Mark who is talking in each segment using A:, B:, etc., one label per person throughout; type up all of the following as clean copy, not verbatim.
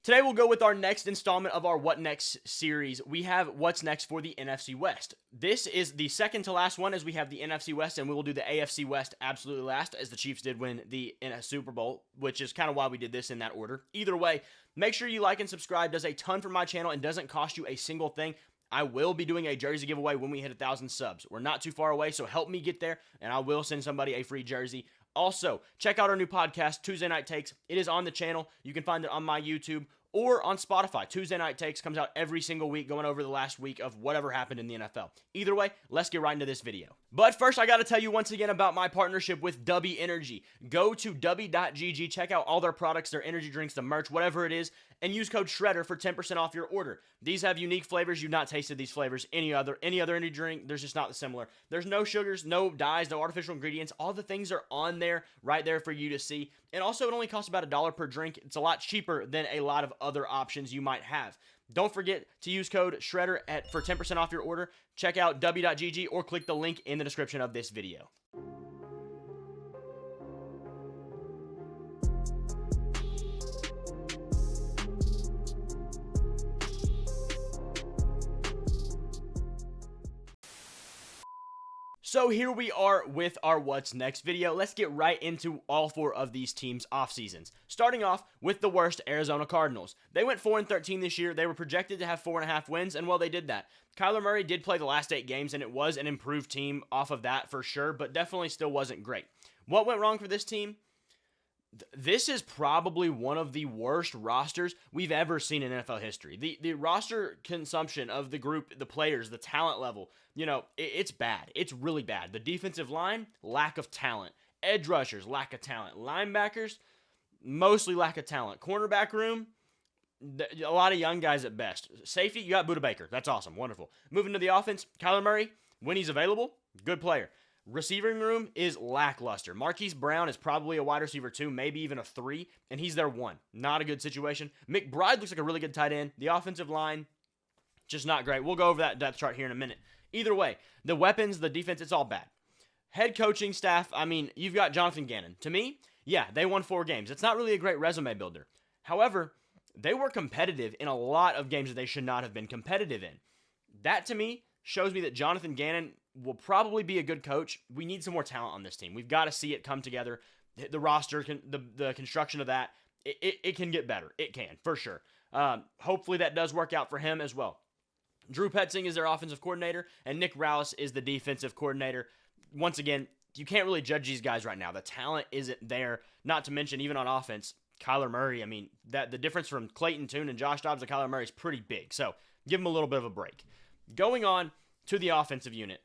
A: Today we'll go with our next installment of our What Next series. We have What's Next for the NFC West. This is the second to last one as we have the NFC West, and we will do the AFC West absolutely last as the Chiefs did win the Super Bowl, which is kind of why we did this in that order. Either way, make sure you like and subscribe. It does a ton for my channel and doesn't cost you a single thing. I will be doing a jersey giveaway when we hit 1,000 subs. We're not too far away, so help me get there, and I will send somebody a free jersey. Also, check out our new podcast, Tuesday Night Takes. It is on the channel. You can find it on my YouTube or on Spotify. Tuesday Night Takes comes out every single week, going over the last week of whatever happened in the NFL. Either way, let's get right into this video. But first, I got to tell you once again about my partnership with W Energy. Go to w.gg, check out all their products, their energy drinks, the merch, whatever it is, and use code SHREDDER for 10% off your order. These have unique flavors. You've not tasted these flavors any other energy drink. There's just not similar. There's no sugars, no dyes, no artificial ingredients. All the things are on there, right there for you to see. And also, it only costs about $1 per drink. It's a lot cheaper than a lot of other options you might have. Don't forget to use code SHREDDER for 10% off your order. Check out w.gg or click the link in the description of this video. So here we are with our What's Next video. Let's get right into all four of these teams' off seasons. Starting off with the worst, Arizona Cardinals. They went 4-13 this year. They were projected to have 4.5 wins, and well, they did that. Kyler Murray did play the last 8 games, and it was an improved team off of that for sure, but definitely still wasn't great. What went wrong for this team? This is probably one of the worst rosters we've ever seen in NFL history. The roster consumption of the group, the players, the talent level, it's bad. It's really bad. The defensive line, lack of talent. Edge rushers, lack of talent. Linebackers, mostly lack of talent. Cornerback room, a lot of young guys at best. Safety, you got Budda Baker. That's awesome. Wonderful. Moving to the offense, Kyler Murray, when he's available, good player. Receiving room is lackluster. Marquise Brown is probably a wide receiver 2, maybe even a 3, and he's their 1. Not a good situation. McBride looks like a really good tight end. The offensive line, just not great. We'll go over that depth chart here in a minute. Either way, the weapons, the defense, it's all bad. Head coaching staff, you've got Jonathan Gannon. To me, yeah, they won 4 games. It's not really a great resume builder. However, they were competitive in a lot of games that they should not have been competitive in. That, to me, shows me that Jonathan Gannon will probably be a good coach. We need some more talent on this team. We've got to see it come together. The roster, the construction of that, it can get better. It can, for sure. Hopefully that does work out for him as well. Drew Petzing is their offensive coordinator, and Nick Rallis is the defensive coordinator. Once again, you can't really judge these guys right now. The talent isn't there. Not to mention, even on offense, Kyler Murray, the difference from Clayton Tune and Josh Dobbs to Kyler Murray is pretty big. So give him a little bit of a break. Going on to the offensive unit.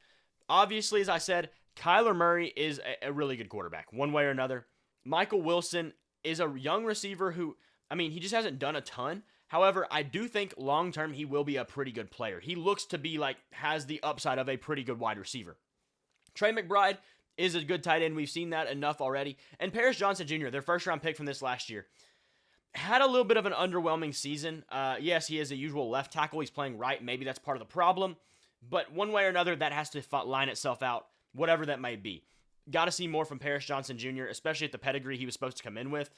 A: Obviously, as I said, Kyler Murray is a really good quarterback, one way or another. Michael Wilson is a young receiver who, he just hasn't done a ton. However, I do think long-term he will be a pretty good player. He looks to be has the upside of a pretty good wide receiver. Trey McBride is a good tight end. We've seen that enough already. And Paris Johnson Jr., their first-round pick from this last year, had a little bit of an underwhelming season. Yes, he is a usual left tackle. He's playing right. Maybe that's part of the problem. But one way or another, that has to line itself out, whatever that may be. Got to see more from Paris Johnson Jr., especially at the pedigree he was supposed to come in with.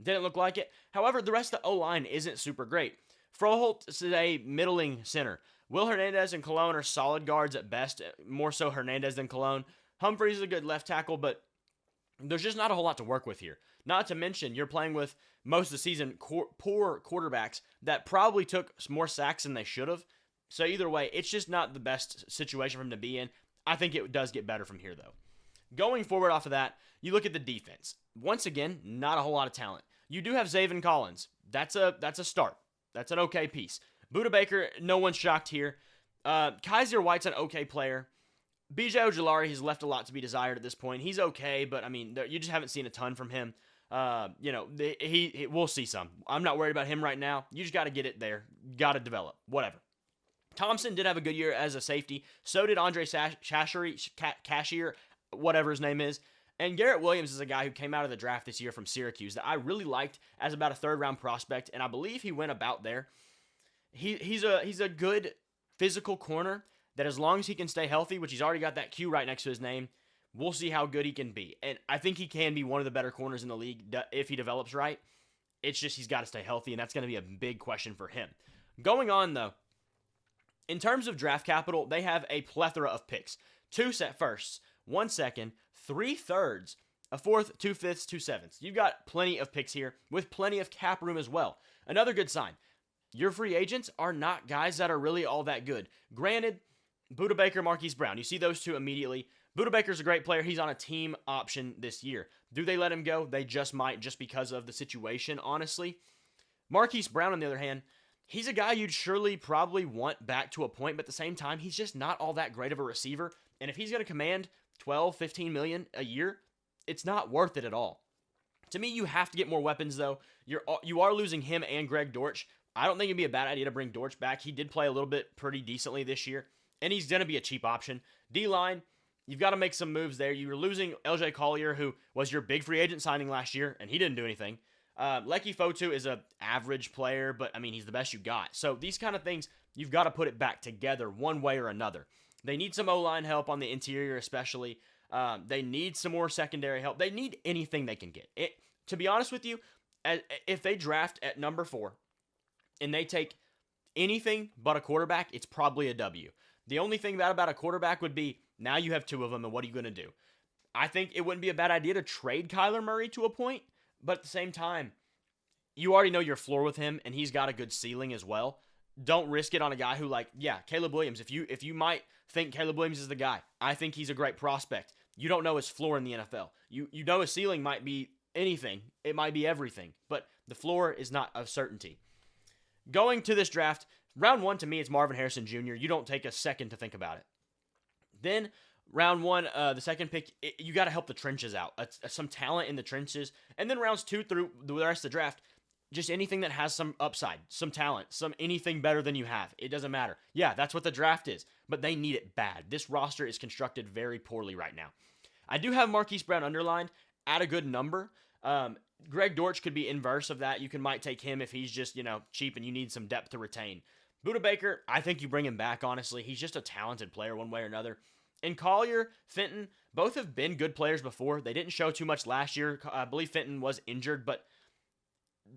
A: Didn't look like it. However, the rest of the O-line isn't super great. Froholt is a middling center. Will Hernandez and Cologne are solid guards at best, more so Hernandez than Cologne. Humphreys is a good left tackle, but there's just not a whole lot to work with here. Not to mention, you're playing with most of the season poor quarterbacks that probably took more sacks than they should have. So either way, it's just not the best situation for him to be in. I think it does get better from here, though. Going forward off of that, you look at the defense. Once again, not a whole lot of talent. You do have Zaven Collins. That's a start. That's an okay piece. Budda Baker, no one's shocked here. Kaiser White's an okay player. B.J. Ojulari has left a lot to be desired at this point. He's okay, but you just haven't seen a ton from him. We'll see some. I'm not worried about him right now. You just got to get it there. Got to develop. Whatever. Thompson did have a good year as a safety. So did Andre Cashier, whatever his name is. And Garrett Williams is a guy who came out of the draft this year from Syracuse that I really liked as about a third-round prospect, and I believe he went about there. He's a good physical corner that as long as he can stay healthy, which he's already got that Q right next to his name, we'll see how good he can be. And I think he can be one of the better corners in the league if he develops right. It's just he's got to stay healthy, and that's going to be a big question for him. Going on, though, in terms of draft capital, they have a plethora of picks. 2 set firsts, 1 second, 3 thirds, a fourth, 2 fifths, 2 sevenths. You've got plenty of picks here with plenty of cap room as well. Another good sign. Your free agents are not guys that are really all that good. Granted, Budda Baker, Marquise Brown. You see those two immediately. Budda Baker's a great player. He's on a team option this year. Do they let him go? They just might, just because of the situation, honestly. Marquise Brown, on the other hand, he's a guy you'd surely probably want back to a point, but at the same time, he's just not all that great of a receiver. And if he's going to command 12, 15 million a year, it's not worth it at all. To me, you have to get more weapons, though. You are losing him and Greg Dortch. I don't think it'd be a bad idea to bring Dortch back. He did play a little bit pretty decently this year, and he's going to be a cheap option. D-line, you've got to make some moves there. You're losing LJ Collier, who was your big free agent signing last year, and he didn't do anything. Leki Fotu is an average player, but, I mean, he's the best you got. So these kind of things, you've got to put it back together one way or another. They need some O-line help on the interior especially. They need some more secondary help. They need anything they can get. To be honest with you, if they draft at number 4 and they take anything but a quarterback, it's probably a W. The only thing bad about a quarterback would be now you have 2 of them, and what are you going to do? I think it wouldn't be a bad idea to trade Kyler Murray to a point, but at the same time, you already know your floor with him, and he's got a good ceiling as well. Don't risk it on a guy who, Caleb Williams. If you might think Caleb Williams is the guy, I think he's a great prospect. You don't know his floor in the NFL. You know his ceiling might be anything. It might be everything, but the floor is not a certainty. Going to this draft, round 1 to me, it's Marvin Harrison Jr. You don't take a second to think about it. Then round 1, the second pick, you got to help the trenches out. Some talent in the trenches. And then rounds 2 through the rest of the draft, just anything that has some upside, some talent, anything better than you have. It doesn't matter. Yeah, that's what the draft is, but they need it bad. This roster is constructed very poorly right now. I do have Marquise Brown underlined at a good number. Greg Dortch could be inverse of that. Might take him if he's just, cheap and you need some depth to retain. Budda Baker, I think you bring him back, honestly. He's just a talented player one way or another. And Collier, Fenton, both have been good players before. They didn't show too much last year. I believe Fenton was injured, but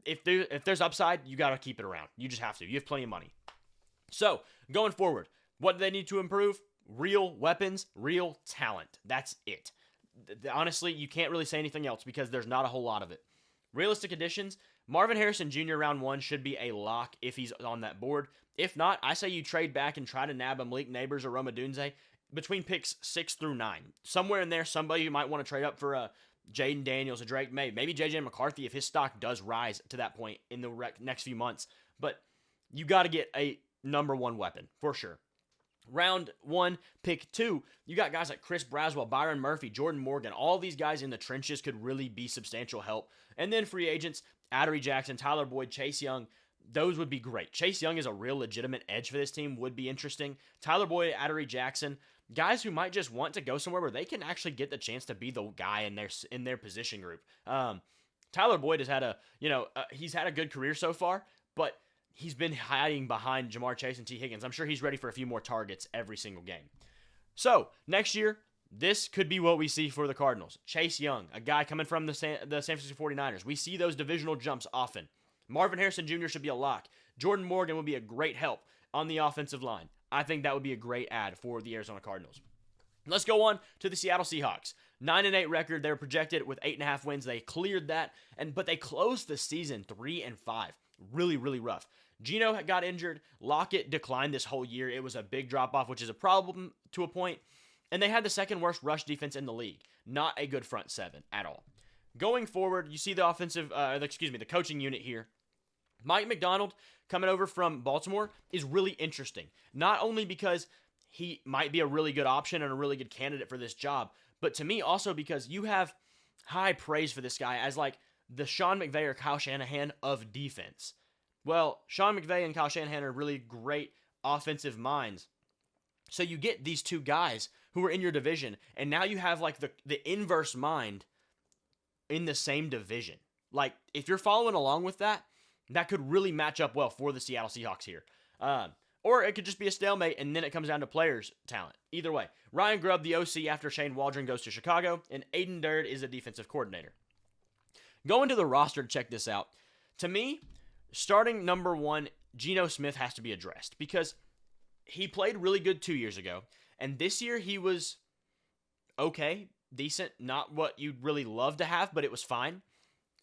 A: if there's upside, you got to keep it around. You just have to. You have plenty of money. So, going forward, what do they need to improve? Real weapons, real talent. That's it. Honestly, you can't really say anything else because there's not a whole lot of it. Realistic additions, Marvin Harrison Jr. round 1 should be a lock if he's on that board. If not, I say you trade back and try to nab a Malik Neighbors or Rome Odunze between picks 6 through 9. Somewhere in there, somebody you might want to trade up for a Jaden Daniels, a Drake May, maybe J.J. McCarthy if his stock does rise to that point in the next few months. But you got to get a number 1 weapon for sure. Round 1, pick 2, you got guys like Chris Braswell, Byron Murphy, Jordan Morgan. All these guys in the trenches could really be substantial help. And then free agents, Adoree Jackson, Tyler Boyd, Chase Young, those would be great. Chase Young is a real legitimate edge for this team, would be interesting. Tyler Boyd, Adoree Jackson, guys who might just want to go somewhere where they can actually get the chance to be the guy in their position group. Tyler Boyd has had he's had a good career so far, but he's been hiding behind Jamar Chase and T. Higgins. I'm sure he's ready for a few more targets every single game. So, next year, this could be what we see for the Cardinals. Chase Young, a guy coming from the San Francisco 49ers. We see those divisional jumps often. Marvin Harrison Jr. should be a lock. Jordan Morgan would be a great help on the offensive line. I think that would be a great add for the Arizona Cardinals. Let's go on to the Seattle Seahawks. 9-8 record. They were projected with 8.5 wins. They cleared that, but they closed the season 3-5. Really, really rough. Geno got injured. Lockett declined this whole year. It was a big drop-off, which is a problem to a point. And they had the second worst rush defense in the league. Not a good front seven at all. Going forward, you see the coaching unit here. Mike McDonald, coming over from Baltimore, is really interesting. Not only because he might be a really good option and a really good candidate for this job, but to me also because you have high praise for this guy as like the Sean McVay or Kyle Shanahan of defense. Well, Sean McVay and Kyle Shanahan are really great offensive minds. So you get these two guys who are in your division, and now you have like the inverse mind in the same division. Like, if you're following along with that, that could really match up well for the Seattle Seahawks here. Or it could just be a stalemate, and then it comes down to players' talent. Either way, Ryan Grubb, the OC after Shane Waldron goes to Chicago, and Aiden Durd is a defensive coordinator. Going to the roster to check this out. To me, starting number one, Geno Smith has to be addressed because he played really good 2 years ago, and this year he was okay, decent, not what you'd really love to have, but it was fine,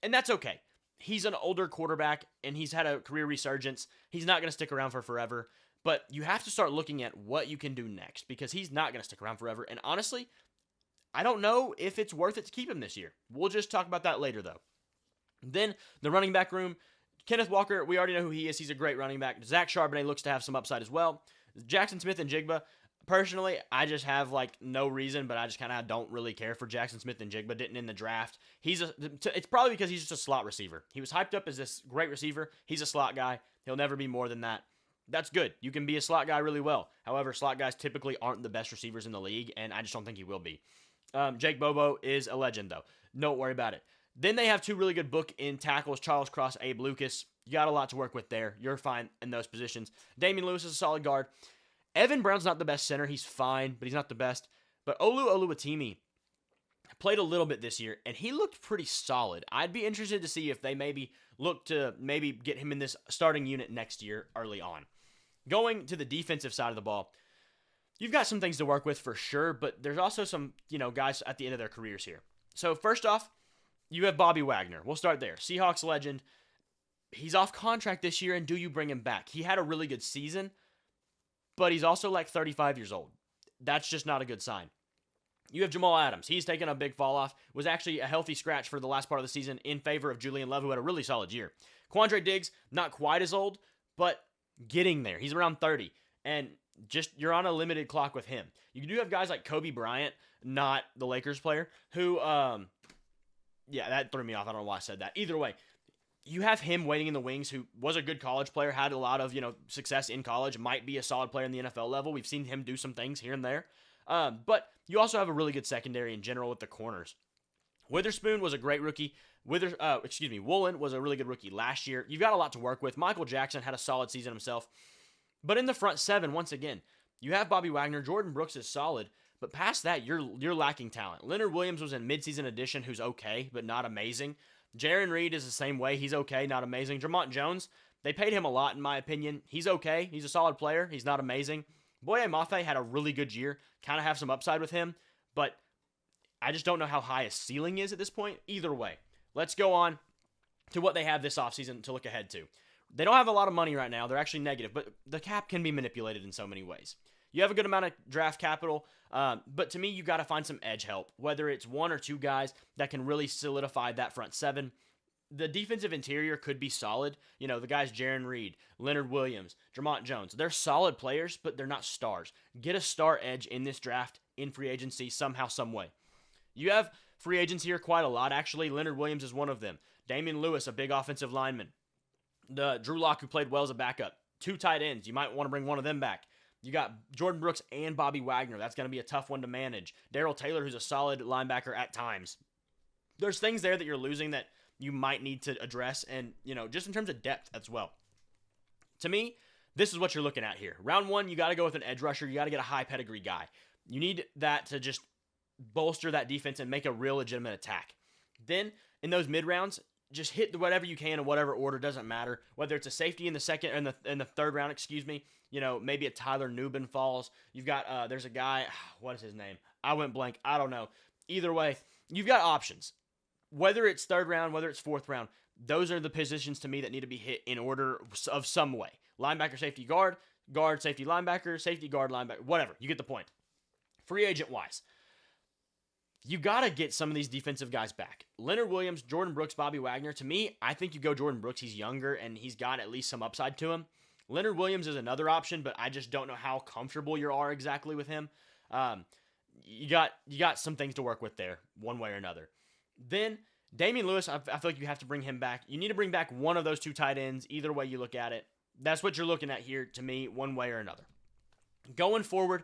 A: and that's okay. He's an older quarterback, and he's had a career resurgence. He's not going to stick around for forever, but you have to start looking at what you can do next because he's not going to stick around forever, and honestly, I don't know if it's worth it to keep him this year. We'll just talk about that later, though. Then, the running back room, Kenneth Walker, we already know who he is. He's a great running back. Zach Charbonnet looks to have some upside as well. Jackson Smith and Jigba, personally, I just have no reason, but I just kind of don't really care for Jackson Smith and Jigba. Didn't in the draft. It's probably because he's just a slot receiver. He was hyped up as this great receiver. He's a slot guy. He'll never be more than that. That's good. You can be a slot guy really well. However, slot guys typically aren't the best receivers in the league, and I just don't think he will be. Jake Bobo is a legend, though. Don't worry about it. Then they have two really good book-end tackles, Charles Cross, Abe Lucas. You got a lot to work with there. You're fine in those positions. Damian Lewis is a solid guard. Evan Brown's not the best center. He's fine, but he's not the best. But Olu Oluwatimi played a little bit this year, and he looked pretty solid. I'd be interested to see if they look to get him in this starting unit next year early on. Going to the defensive side of the ball, you've got some things to work with for sure, but there's also some, guys at the end of their careers here. So first off, you have Bobby Wagner. We'll start there. Seahawks legend. He's off contract this year, and do you bring him back? He had a really good season, but he's also 35 years old. That's just not a good sign. You have Jamal Adams. He's taken a big fall off. Was actually a healthy scratch for the last part of the season in favor of Julian Love, who had a really solid year. Quandre Diggs, not quite as old, but getting there. He's around 30, and you're on a limited clock with him. You do have guys like Kobe Bryant, not the Lakers player, who, that threw me off. I don't know why I said that. Either way, you have him waiting in the wings, who was a good college player, had a lot of, success in college, might be a solid player in the NFL level. We've seen him do some things here and there. But you also have a really good secondary in general with the corners. Witherspoon was a great rookie. Woolen was a really good rookie last year. You've got a lot to work with. Michael Jackson had a solid season himself. But in the front seven, once again, you have Bobby Wagner. Jordan Brooks is solid. But past that, you're lacking talent. Leonard Williams was in midseason addition, who's okay, but not amazing. Jaron Reed is the same way. He's okay, not amazing. Jermont Jones, they paid him a lot, in my opinion. He's okay. He's a solid player. He's not amazing. Boye Mafe had a really good year. Kind of have some upside with him, but I just don't know how high his ceiling is at this point. Either way, let's go on to what they have this offseason to look ahead to. They don't have a lot of money right now. They're actually negative, but the cap can be manipulated in so many ways. You have a good amount of draft capital, but to me, you got to find some edge help, whether it's one or two guys that can really solidify that front seven. The defensive interior could be solid. The guys Jaron Reed, Leonard Williams, Jermont Jones. They're solid players, but they're not stars. Get a star edge in this draft in free agency somehow, some way. You have free agents here quite a lot, actually. Leonard Williams is one of them. Damian Lewis, a big offensive lineman. Drew Lock, who played well as a backup. Two tight ends. You might want to bring one of them back. You got Jordan Brooks and Bobby Wagner. That's going to be a tough one to manage. Darrell Taylor, who's a solid linebacker at times. There's things there that you're losing that you might need to address, and, just in terms of depth as well. To me, this is what you're looking at here. Round one, you got to go with an edge rusher. You got to get a high pedigree guy. You need that to just bolster that defense and make a real legitimate attack. Then, in those mid-rounds, just hit whatever you can in whatever order, doesn't matter. Whether it's a safety in the second or in the third round, maybe a Tyler Nubin falls. You've got there's a guy, what is his name? I went blank. I don't know. Either way, you've got options. Whether it's third round, whether it's fourth round, those are the positions to me that need to be hit in order of some way. Linebacker, safety, guard, safety, linebacker, safety, guard, linebacker, whatever. You get the point. Free agent wise, you got to get some of these defensive guys back. Leonard Williams, Jordan Brooks, Bobby Wagner. To me, I think you go Jordan Brooks. He's younger, and he's got at least some upside to him. Leonard Williams is another option, but I just don't know how comfortable you are exactly with him. You got some things to work with there, one way or another. Then, Damian Lewis, I feel like you have to bring him back. You need to bring back one of those two tight ends, either way you look at it. That's what you're looking at here, to me, one way or another. Going forward,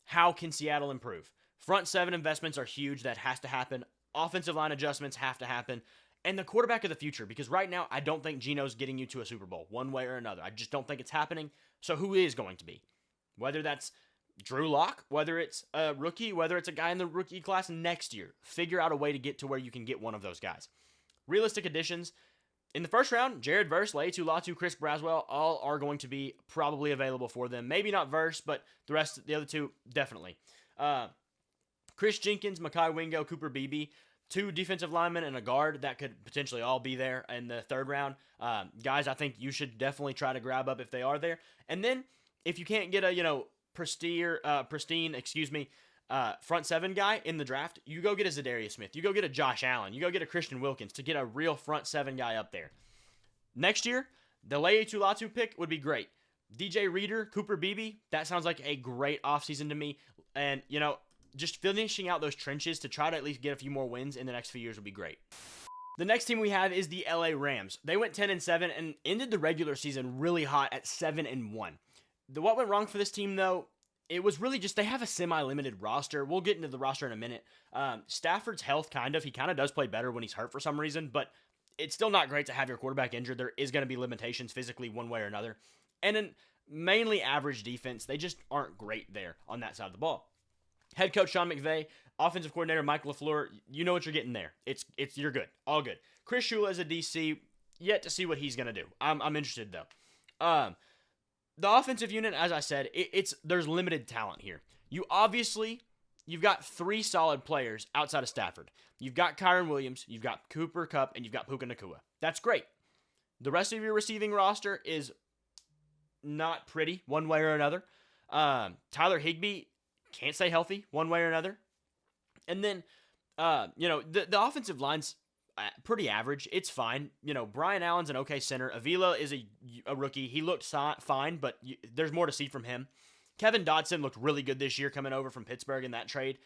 A: how can Seattle improve? Front seven investments are huge. That has to happen. Offensive line adjustments have to happen. And the quarterback of the future, because right now, I don't think Geno's getting you to a Super Bowl, one way or another. I just don't think it's happening. So who is going to be? Whether that's Drew Lock, whether it's a rookie, whether it's a guy in the rookie class next year, figure out a way to get to where you can get one of those guys. Realistic additions, In the first round, Jared Verse, Laiatu Latu, Chris Braswell, all are going to be probably available for them. Maybe not Verse, but the other two, definitely. Chris Jenkins, Mekhi Wingo, Cooper Beebe, 2 defensive linemen and a guard that could potentially all be there in the third round. Guys, I think you should definitely try to grab up if they are there. And then if you can't get a, pristine, front 7 guy in the draft, you go get a Zadarius Smith. You go get a Josh Allen. You go get a Christian Wilkins to get a real front 7 guy up there. Next year, the Laiatu Latu pick would be great. DJ Reader, Cooper Beebe, that sounds like a great offseason to me. And, just finishing out those trenches to try to at least get a few more wins in the next few years would be great. The next team we have is the LA Rams. They went 10-7 and ended the regular season really hot at 7-1. What went wrong for this team, though, it was really just they have a semi-limited roster. We'll get into the roster in a minute. Stafford's health, he kind of does play better when he's hurt for some reason, but it's still not great to have your quarterback injured. There is going to be limitations physically one way or another. And then mainly average defense. They just aren't great there on that side of the ball. Head coach Sean McVay, offensive coordinator Mike LaFleur, you know what you're getting there. You're good. All good. Chris Shula is a DC. Yet to see what he's going to do. I'm interested, though. The offensive unit, as I said, there's limited talent here. You've got 3 solid players outside of Stafford. You've got Kyron Williams, you've got Cooper Kupp, and you've got Puka Nacua. That's great. The rest of your receiving roster is not pretty one way or another. Tyler Higbee can't stay healthy one way or another. And then, the offensive line's pretty average. It's fine. Brian Allen's an okay center. Avila is a rookie. He looked fine, but there's more to see from him. Kevin Dotson looked really good this year coming over from Pittsburgh in that trade.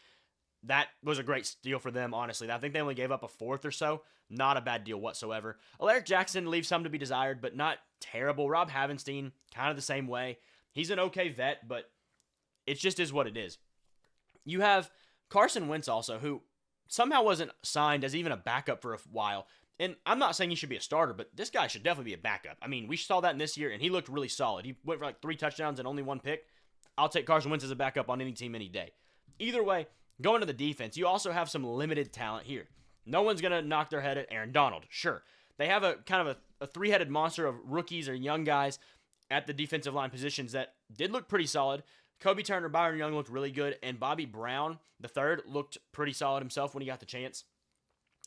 A: That was a great steal for them, honestly. I think they only gave up a 4th or so. Not a bad deal whatsoever. Alaric Jackson leaves some to be desired, but not terrible. Rob Havenstein, kind of the same way. He's an okay vet, but it just is what it is. You have Carson Wentz also, who somehow wasn't signed as even a backup for a while. And I'm not saying he should be a starter, but this guy should definitely be a backup. I mean, we saw that in this year, and he looked really solid. He went for like 3 touchdowns and only 1 pick. I'll take Carson Wentz as a backup on any team any day. Either way, going to the defense, you also have some limited talent here. No one's going to knock their head at Aaron Donald. Sure. They have a kind of a 3-headed monster of rookies or young guys at the defensive line positions that did look pretty solid. Kobe Turner, Byron Young looked really good, and Bobby Brown, the third, looked pretty solid himself when he got the chance.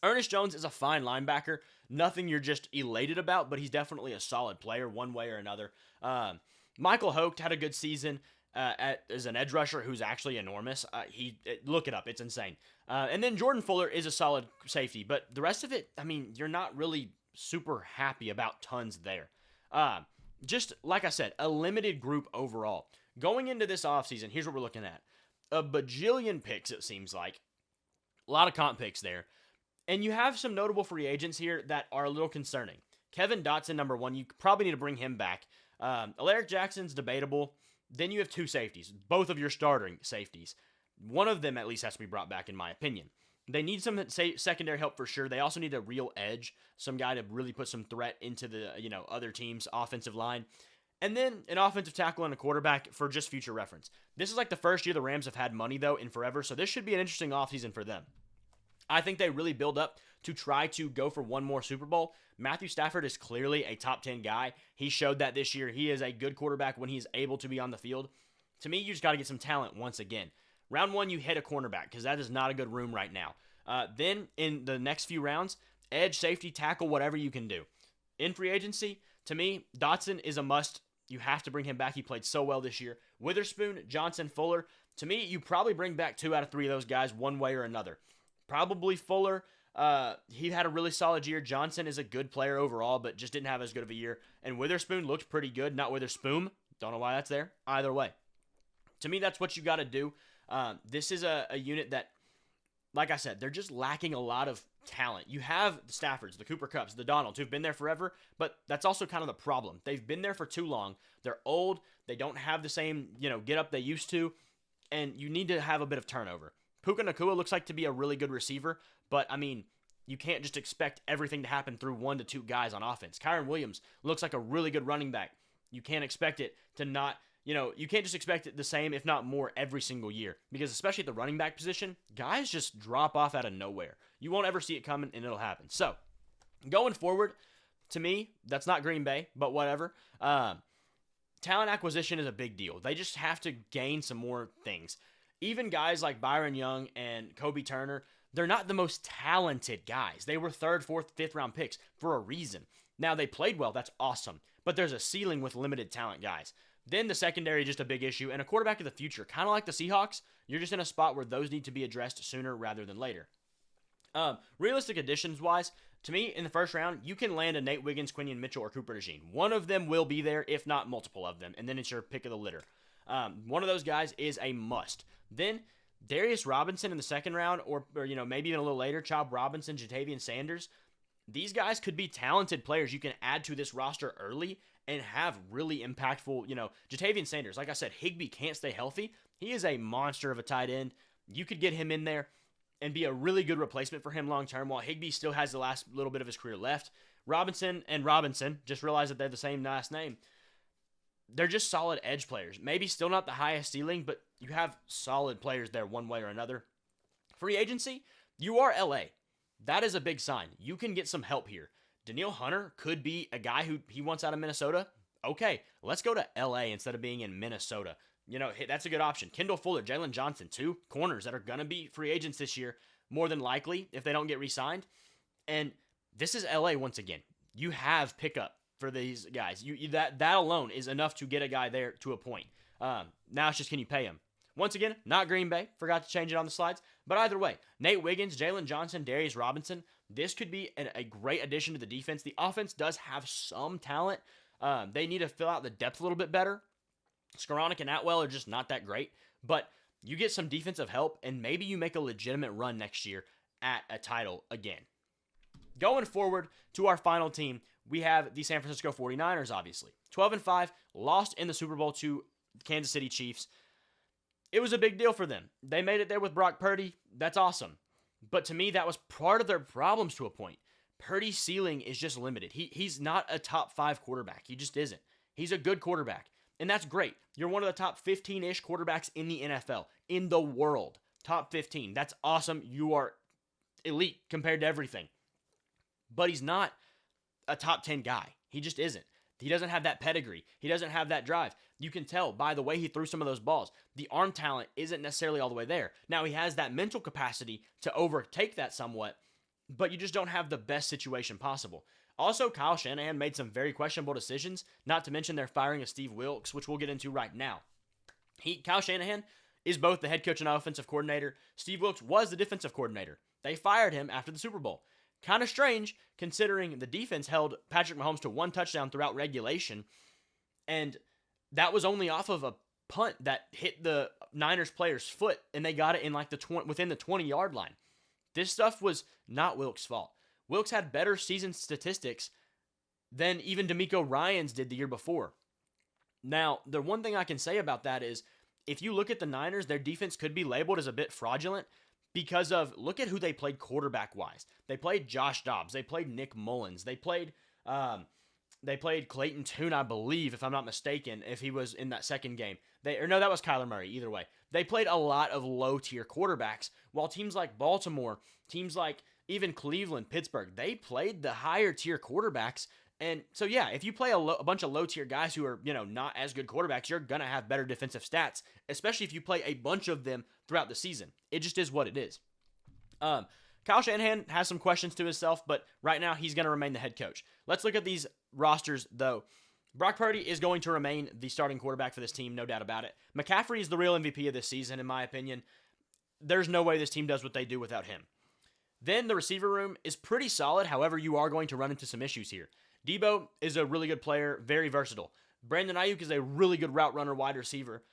A: Ernest Jones is a fine linebacker. Nothing you're just elated about, but he's definitely a solid player one way or another. Michael Hoke had a good season as an edge rusher who's actually enormous. Look it up. It's insane. And then Jordan Fuller is a solid safety, but the rest of it, you're not really super happy about tons there. Just like I said, a limited group overall. Going into this offseason, here's what we're looking at. A bajillion picks, it seems like. A lot of comp picks there. And you have some notable free agents here that are a little concerning. Kevin Dotson, number 1, you probably need to bring him back. Alaric Jackson's debatable. Then you have 2 safeties, both of your starting safeties. One of them at least has to be brought back, in my opinion. They need some secondary help for sure. They also need a real edge, some guy to really put some threat into the other team's offensive line. And then an offensive tackle and a quarterback for just future reference. This is like the first year the Rams have had money, though, in forever, so this should be an interesting offseason for them. I think they really build up to try to go for one more Super Bowl. Matthew Stafford is clearly a top 10 guy. He showed that this year. He is a good quarterback when he's able to be on the field. To me, you just got to get some talent once again. Round 1, you hit a cornerback because that is not a good room right now. Then in the next few rounds, edge, safety, tackle, whatever you can do. In free agency, to me, Dotson is a must. You have to bring him back. He played so well this year. Witherspoon, Johnson, Fuller. To me, you probably bring back 2 out of 3 of those guys one way or another. Probably Fuller. He had a really solid year. Johnson is a good player overall, but just didn't have as good of a year. And Witherspoon looked pretty good. Not Witherspoon. Don't know why that's there. Either way. To me, that's what you got to do. This is a unit that, like I said, they're just lacking a lot of talent. You have the Staffords, the Cooper Kupps, the Donalds, who've been there forever, but that's also kind of the problem. They've been there for too long. They're old. They don't have the same, get up they used to, and you need to have a bit of turnover. Puka Nacua looks like to be a really good receiver, but, you can't just expect everything to happen through 1 to 2 guys on offense. Kyron Williams looks like a really good running back. You can't expect it to not, you can't just expect it the same, if not more, every single year. Because especially at the running back position, guys just drop off out of nowhere. You won't ever see it coming, and it'll happen. So, going forward, to me, that's not Green Bay, but whatever. Talent acquisition is a big deal. They just have to gain some more things. Even guys like Byron Young and Kobe Turner, they're not the most talented guys. They were 3rd, 4th, 5th round picks for a reason. Now, they played well. That's awesome. But there's a ceiling with limited talent guys. Then the secondary is just a big issue. And a quarterback of the future, kind of like the Seahawks, you're just in a spot where those need to be addressed sooner rather than later. Realistic additions-wise, to me, in the first round, you can land a Nate Wiggins, Quinion Mitchell, or Cooper DeJean. One of them will be there, if not multiple of them, and then it's your pick of the litter. One of those guys is a must. Then Darius Robinson in the second round, or maybe even a little later, Chop Robinson, Jatavian Sanders. These guys could be talented players you can add to this roster early and have really impactful, Jatavian Sanders. Like I said, Higbee can't stay healthy. He is a monster of a tight end. You could get him in there and be a really good replacement for him long term, while Higbee still has the last little bit of his career left. Robinson and Robinson, just realize that they're the same last name. They're just solid edge players. Maybe still not the highest ceiling, but you have solid players there one way or another. Free agency, you are LA. That is a big sign. You can get some help here. Danielle Hunter could be a guy who he wants out of Minnesota. Okay, let's go to LA instead of being in Minnesota. That's a good option. Kendall Fuller, Jalen Johnson, 2 corners that are going to be free agents this year, more than likely, if they don't get re-signed. And this is LA once again. You have pickup for these guys. That alone is enough to get a guy there to a point. Now it's just, can you pay him? Once again, not Green Bay. Forgot to change it on the slides. But either way, Nate Wiggins, Jalen Johnson, Darius Robinson, this could be a great addition to the defense. The offense does have some talent. They need to fill out the depth a little bit better. Skoranek and Atwell are just not that great, but you get some defensive help, and maybe you make a legitimate run next year at a title again. Going forward to our final team, we have the San Francisco 49ers, obviously. 12-5, lost in the Super Bowl to Kansas City Chiefs. It was a big deal for them. They made it there with Brock Purdy. That's awesome. But to me, that was part of their problems to a point. Purdy's ceiling is just limited. He's not a top 5 quarterback. He just isn't. He's a good quarterback. And that's great. You're one of the top 15-ish quarterbacks in the NFL, in the world. Top 15. That's awesome. You are elite compared to everything. But he's not a top 10 guy. He just isn't. He doesn't have that pedigree. He doesn't have that drive. You can tell by the way he threw some of those balls. The arm talent isn't necessarily all the way there. Now, he has that mental capacity to overtake that somewhat, but you just don't have the best situation possible. Also, Kyle Shanahan made some very questionable decisions, not to mention their firing of Steve Wilks, which we'll get into right now. Kyle Shanahan is both the head coach and offensive coordinator. Steve Wilks was the defensive coordinator. They fired him after the Super Bowl. Kind of strange, considering the defense held Patrick Mahomes to 1 touchdown throughout regulation, and that was only off of a punt that hit the Niners player's foot, and they got it in within the 20-yard line. This stuff was not Wilks' fault. Wilks had better season statistics than even DeMeco Ryans did the year before. Now, the one thing I can say about that is, if you look at the Niners, their defense could be labeled as a bit fraudulent because of, look at who they played quarterback-wise. They played Josh Dobbs. They played Nick Mullins. They played Clayton Tune, I believe, if I'm not mistaken, if he was in that second game. No, that was Kyler Murray, either way. They played a lot of low-tier quarterbacks, while teams like Baltimore, teams like even Cleveland, Pittsburgh, they played the higher-tier quarterbacks. And so, yeah, if you play a bunch of low-tier guys who are, not as good quarterbacks, you're going to have better defensive stats, especially if you play a bunch of them throughout the season. It just is what it is. Kyle Shanahan has some questions to himself, but right now he's going to remain the head coach. Let's look at these rosters, though. Brock Purdy is going to remain the starting quarterback for this team, no doubt about it. McCaffrey is the real MVP of this season, in my opinion. There's no way this team does what they do without him. Then the receiver room is pretty solid. However, you are going to run into some issues here. Debo is a really good player, very versatile. Brandon Ayuk is a really good route runner, wide receiver.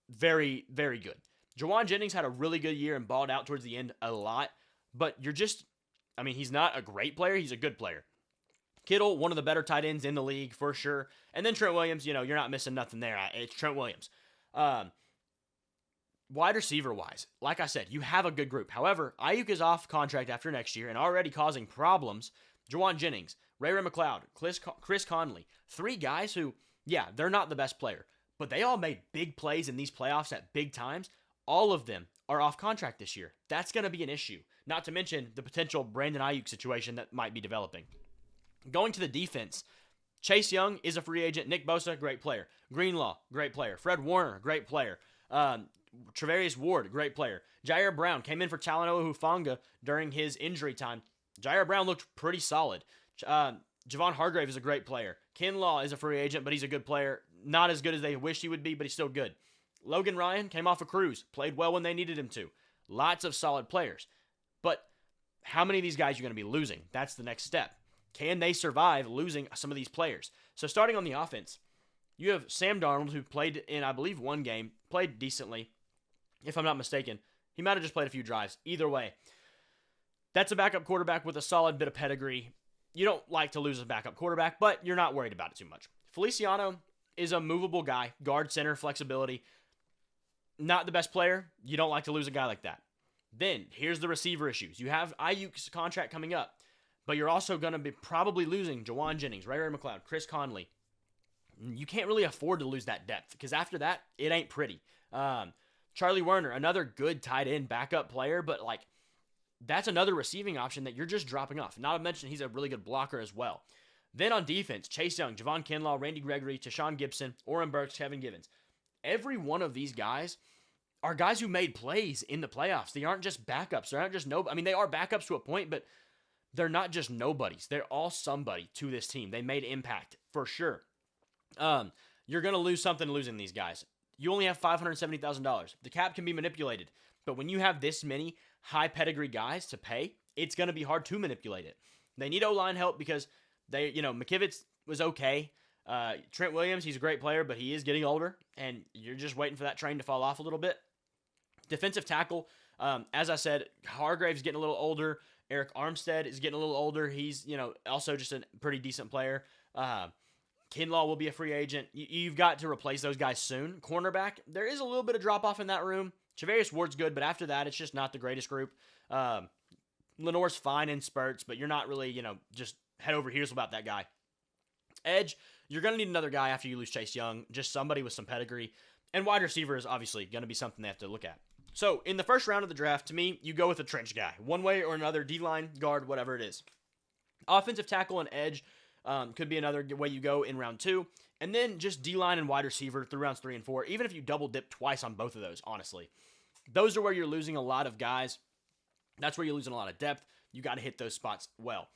A: Very, very good. Jawan Jennings had a really good year and balled out towards the end a lot. But he's not a great player. He's a good player. Kittle, one of the better tight ends in the league for sure. And then Trent Williams, you're not missing nothing there. It's Trent Williams. Wide receiver-wise, like I said, you have a good group. However, Ayuk is off contract after next year and already causing problems. Jawan Jennings, Ray-Ray McCloud, Chris Conley, 3 guys who, yeah, they're not the best player, but they all made big plays in these playoffs at big times. All of them are off contract this year. That's going to be an issue, not to mention the potential Brandon Ayuk situation that might be developing. Going to the defense, Chase Young is a free agent. Nick Bosa, great player. Greenlaw, great player. Fred Warner, great player. Travarius Ward, great player. Jair Brown came in for Talanoa Hufanga during his injury time. Jair Brown looked pretty solid. Javon Hargrave is a great player. Kinlaw is a free agent, but he's a good player. Not as good as they wished he would be, but he's still good. Logan Ryan came off a cruise, played well when they needed him to. Lots of solid players. But how many of these guys are you going to be losing? That's the next step. Can they survive losing some of these players? So starting on the offense, you have Sam Darnold, who played in, I believe, one game, played decently, if I'm not mistaken. He might have just played a few drives. Either way, that's a backup quarterback with a solid bit of pedigree. You don't like to lose a backup quarterback, but you're not worried about it too much. Feliciano is a movable guy, guard, center, flexibility. Not the best player. You don't like to lose a guy like that. Then, here's the receiver issues. You have Ayuk's contract coming up. But you're also going to be probably losing Jawan Jennings, Ray McLeod, Chris Conley. You can't really afford to lose that depth because after that, it ain't pretty. Charlie Werner, another good tight end backup player, but that's another receiving option that you're just dropping off. Not to mention he's a really good blocker as well. Then on defense, Chase Young, Javon Kinlaw, Randy Gregory, Tashawn Gibson, Oren Burks, Kevin Givens. Every one of these guys are guys who made plays in the playoffs. They aren't just backups. They aren't just they are backups to a point, but they're not just nobodies. They're all somebody to this team. They made impact for sure. You're going to lose something losing these guys. You only have $570,000. The cap can be manipulated. But when you have this many high pedigree guys to pay, it's going to be hard to manipulate it. They need O-line help because McKivitz was okay. Trent Williams, he's a great player, but he is getting older, and you're just waiting for that train to fall off a little bit. Defensive tackle, as I said, Hargrave's getting a little older. Eric Armstead is getting a little older. He's, also just a pretty decent player. Kinlaw will be a free agent. You've got to replace those guys soon. Cornerback, there is a little bit of drop-off in that room. Travarius Ward's good, but after that, it's just not the greatest group. Lenore's fine in spurts, but you're not really, just head over heels about that guy. Edge, you're going to need another guy after you lose Chase Young, just somebody with some pedigree. And wide receiver is obviously going to be something they have to look at. So, in the first round of the draft, to me, you go with a trench guy. One way or another, D-line, guard, whatever it is. Offensive tackle and edge could be another way you go in round 2. And then just D-line and wide receiver through rounds 3 and 4, even if you double dip twice on both of those, honestly. Those are where you're losing a lot of guys. That's where you're losing a lot of depth. You got to hit those spots well.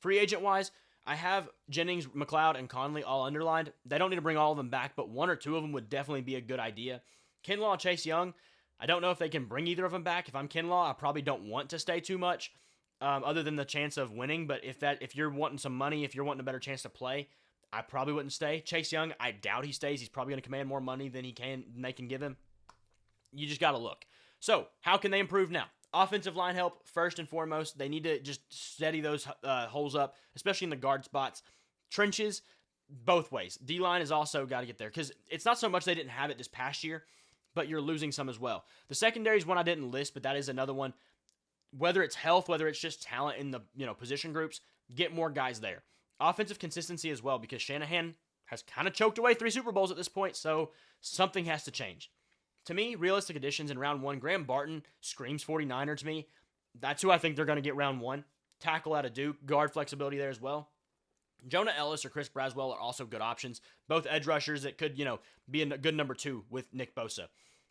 A: Free agent-wise, I have Jennings, McLeod, and Conley all underlined. They don't need to bring all of them back, but one or two of them would definitely be a good idea. Kinlaw, Chase Young, I don't know if they can bring either of them back. If I'm Kinlaw, I probably don't want to stay too much, other than the chance of winning. But if you're wanting some money, if you're wanting a better chance to play, I probably wouldn't stay. Chase Young, I doubt he stays. He's probably going to command more money than they can give him. You just got to look. So, how can they improve now? Offensive line help, first and foremost. They need to just steady those holes up, especially in the guard spots. Trenches, both ways. D-line has also got to get there, because it's not so much they didn't have it this past year, but you're losing some as well. The secondary is one I didn't list, but that is another one. Whether it's health, whether it's just talent in the position groups, get more guys there. Offensive consistency as well, because Shanahan has kind of choked away 3 Super Bowls at this point, so something has to change. To me, realistic additions in round 1, Graham Barton screams 49er to me. That's who I think they're going to get round 1. Tackle out of Duke, guard flexibility there as well. Jonah Ellis or Chris Braswell are also good options. Both edge rushers that could, be a good number 2 with Nick Bosa.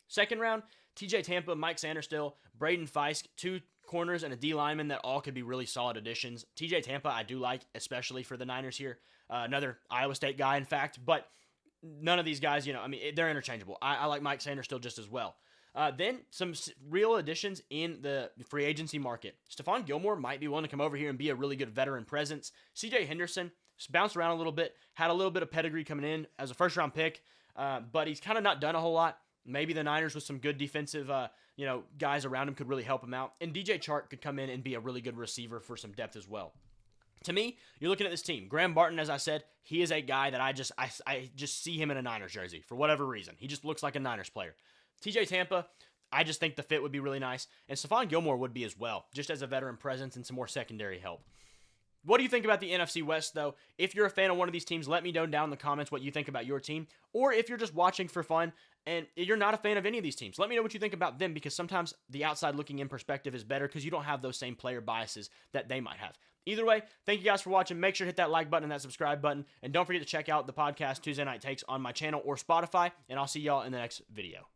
A: Second round, TJ Tampa, Mike Sanderstill, Braden Fisk, 2 corners and a D lineman that all could be really solid additions. TJ Tampa I do like, especially for the Niners here. Another Iowa State guy, in fact, but none of these guys, they're interchangeable. I like Mike Sanderstill just as well. Then some real additions in the free agency market. Stephon Gilmore might be willing to come over here and be a really good veteran presence. CJ Henderson bounced around a little bit, had a little bit of pedigree coming in as a first-round pick, but he's kind of not done a whole lot. Maybe the Niners with some good defensive, guys around him could really help him out. And DJ Chark could come in and be a really good receiver for some depth as well. To me, you're looking at this team. Graham Barton, as I said, he is a guy that I just see him in a Niners jersey for whatever reason. He just looks like a Niners player. TJ Tampa, I just think the fit would be really nice. And Stephon Gilmore would be as well, just as a veteran presence and some more secondary help. What do you think about the NFC West, though? If you're a fan of one of these teams, let me know down in the comments what you think about your team. Or if you're just watching for fun and you're not a fan of any of these teams. Let me know what you think about them, because sometimes the outside looking in perspective is better because you don't have those same player biases that they might have. Either way, thank you guys for watching. Make sure to hit that like button and that subscribe button. And don't forget to check out the podcast Tuesday Night Takes on my channel or Spotify. And I'll see y'all in the next video.